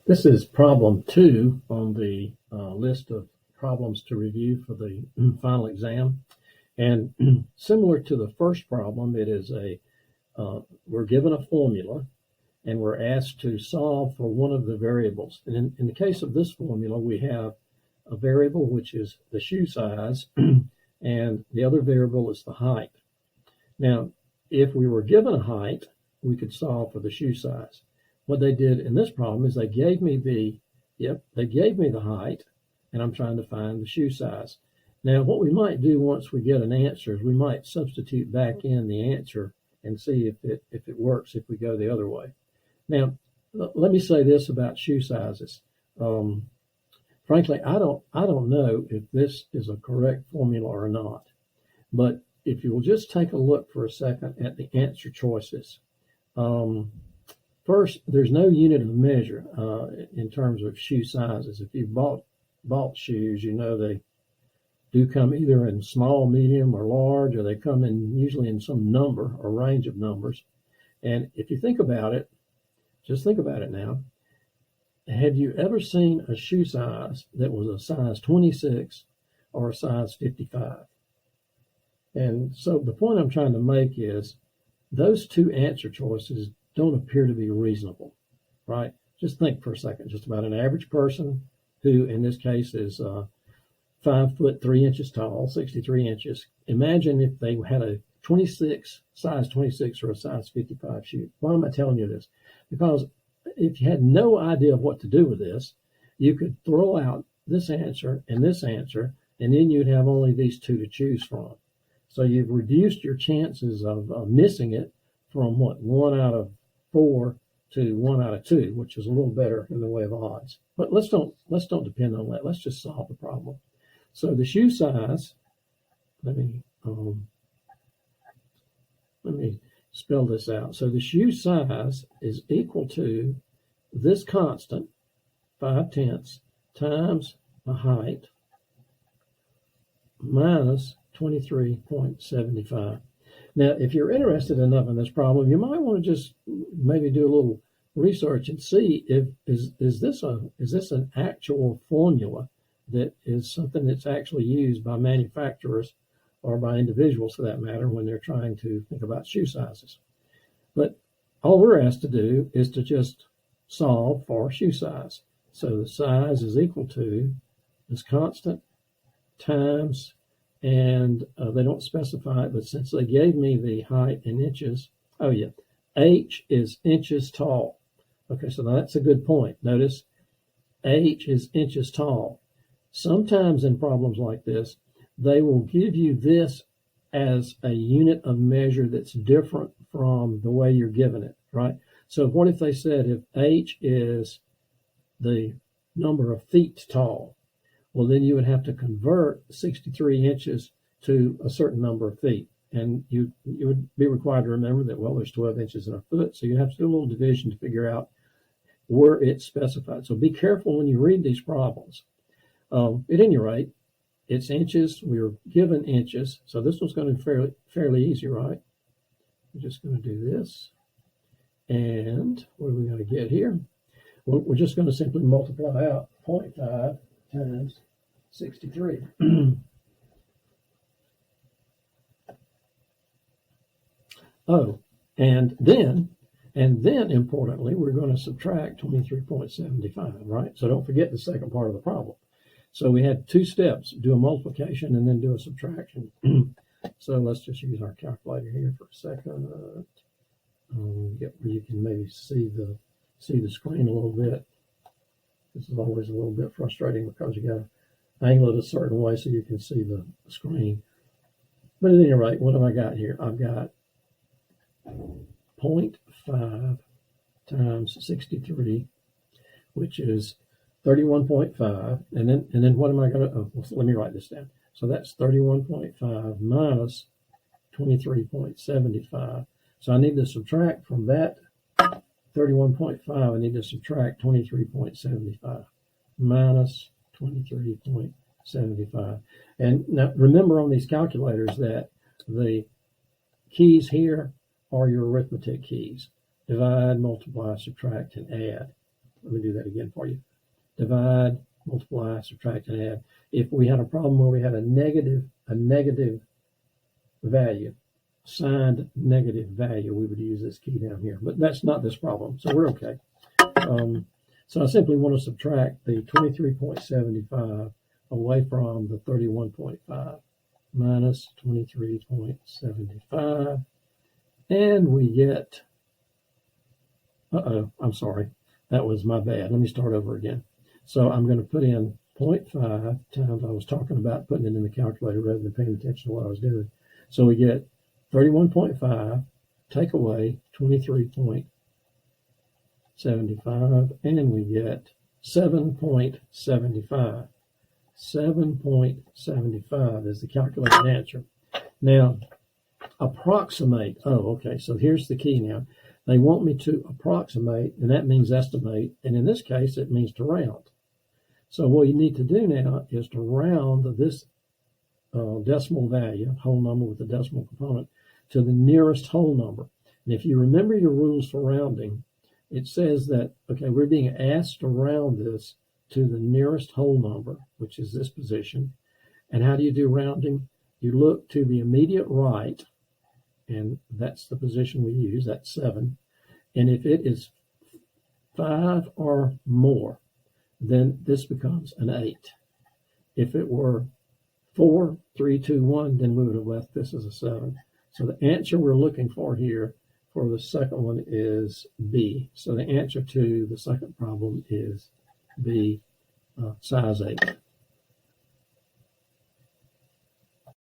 This is problem 2 on the list of problems to review for the final exam. And similar to the first problem, it is we're given a formula and we're asked to solve for one of the variables. And in the case of this formula, we have a variable which is the shoe size and the other variable is the height. Now, if we were given a height, we could solve for the shoe size. What they did in this problem is they gave me the height, and I'm trying to find the shoe size. Now, what we might do once we get an answer is we might substitute back in the answer and see if it works if we go the other way. Now, let me say this about shoe sizes. Frankly, I don't know if this is a correct formula or not. But if you will just take a look for a second at the answer choices. First, there's no unit of measure in terms of shoe sizes. If you've bought shoes, you know they do come either in small, medium, or large, or they come in usually in some number or range of numbers. And if you think about it, just think about it now. Have you ever seen a shoe size that was a size 26 or a size 55? And so the point I'm trying to make is those two answer choices don't appear to be reasonable, right? Just think for a second, just about an average person who in this case is 5 foot 3 inches tall, 63 inches. Imagine if they had a size 26 or a size 55 shoe. Why am I telling you this? Because if you had no idea of what to do with this, you could throw out this answer, and then you'd have only these two to choose from. So you've reduced your chances of missing it from 1 out of 4 to 1 out of 2, which is a little better in the way of odds. But let's don't depend on that. Let's just solve the problem. So the shoe size, let me spell this out. So the shoe size is equal to this constant, 5/10, times the height minus 23.75. Now, if you're interested enough in this problem, you might want to just maybe do a little research and see if is this an actual formula that is something that's actually used by manufacturers or by individuals for that matter when they're trying to think about shoe sizes. But all we're asked to do is to just solve for shoe size. So the size is equal to this constant times, and they don't specify it, but since they gave me the height in inches, H is inches tall. Okay, so that's a good point. Notice H is inches tall. Sometimes in problems like this, they will give you this as a unit of measure that's different from the way you're given it, right? So what if they said if H is the number of feet tall? Well, then you would have to convert 63 inches to a certain number of feet. And you would be required to remember that, well, there's 12 inches in a foot. So you have to do a little division to figure out where it's specified. So be careful when you read these problems. At any rate, it's inches. We were given inches. So this one's going to be fairly easy, right? We're just going to do this. And what are we going to get here? Well, we're just going to simply multiply out 0.5 times 63. And then importantly, we're going to subtract 23.75, right? So don't forget the second part of the problem. So we had two steps, do a multiplication and then do a subtraction. So let's just use our calculator here for a second. Get where you can maybe see the screen a little bit. This is always a little bit frustrating because you got to angle it a certain way so you can see the screen. But at any rate, what have I got here? I've got 0.5 times 63, which is 31.5. And then what am I going to, let me write this down. So that's 31.5 minus 23.75. So I need to subtract from that 31.5, I need to subtract 23.75 minus 23.75. And now remember on these calculators that the keys here are your arithmetic keys. Divide, multiply, subtract, and add. Let me do that again for you. Divide, multiply, subtract, and add. If we had a problem where we had a negative value, signed negative value, we would use this key down here. But that's not this problem, so we're okay. So I simply want to subtract the 23.75 away from the 31.5 minus 23.75, and we get, I'm sorry, that was my bad. Let me start over again. So I'm going to put in 0.5 times, I was talking about putting it in the calculator rather than paying attention to what I was doing. So we get 31.5, take away 23.75, and we get 7.75. 7.75 is the calculated answer. Now, approximate. Oh, okay. So here's the key now. They want me to approximate, and that means estimate. And in this case, it means to round. So what you need to do now is to round this decimal value, whole number with the decimal component, to the nearest whole number. And if you remember your rules for rounding, it says that, okay, we're being asked to round this to the nearest whole number, which is this position. And how do you do rounding? You look to the immediate right, and that's the position we use, that's 7. And if it is 5 or more, then this becomes an 8. If it were 4, 3, 2, 1, then we would have left this as a 7. So the answer we're looking for here for the second one is B. So the answer to the second problem is B, size 8.